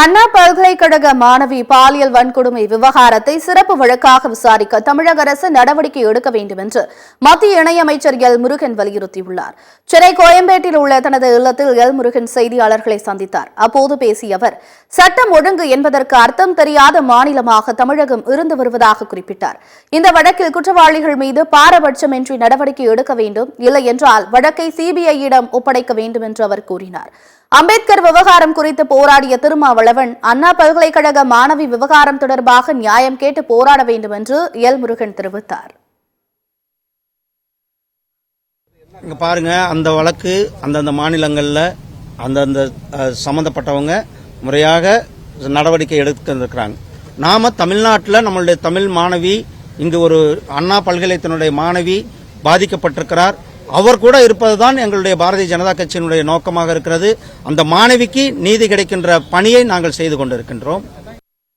அண்ணா பல்கலைக்கழக மாணவி பாலியல் வன்கொடுமை விவகாரத்தை சிறப்பு வழக்காக விசாரிக்க தமிழக அரசு நடவடிக்கை எடுக்க வேண்டும் என்று மத்திய இணையமைச்சர் எல் முருகன் வலியுறுத்தியுள்ளார். சென்னை கோயம்பேட்டில் உள்ள தனது இல்லத்தில் எல் முருகன் செய்தியாளர்களை சந்தித்தார். அப்போது பேசிய அவர், சட்டம் ஒழுங்கு என்பதற்கு அர்த்தம் தெரியாத மாநிலமாக தமிழகம் இருந்து வருவதாக குறிப்பிட்டார். இந்த வழக்கில் குற்றவாளிகள் மீது பாரபட்சமின்றி நடவடிக்கை எடுக்க வேண்டும், இல்லை என்றால் வழக்கை சிபிஐயிடம் ஒப்படைக்க வேண்டும் என்று அவர் கூறினார். அம்பேத்கர் விவகாரம் குறித்து போராடிய திருமாவளவன் அண்ணா பல்கலைக்கழக மாணவி விவகாரம் தொடர்பாக நியாயம் கேட்டு போராட வேண்டும் என்று எல் முருகன் தெரிவித்தார். இங்க பாருங்க, அந்த வழக்கு அந்தந்த மாநிலங்களில் அந்தந்த சம்பந்தப்பட்டவங்க முறையாக நடவடிக்கை எடுத்திருக்கிறாங்க. நாம தமிழ்நாட்டில் நம்மளுடைய தமிழ் மாணவி, இங்கு ஒரு அண்ணா பல்கலைக்கழகத்தினுடைய மாணவி பாதிக்கப்பட்டிருக்கிறார். அவர் கூட இருப்பதுதான் எங்களுடைய பாரதிய ஜனதா கட்சியினுடைய நோக்கமாக இருக்கிறது. அந்த மாணவிக்கு நீதி கிடைக்கின்ற பணியை நாங்கள் செய்து கொண்டிருக்கின்றோம்.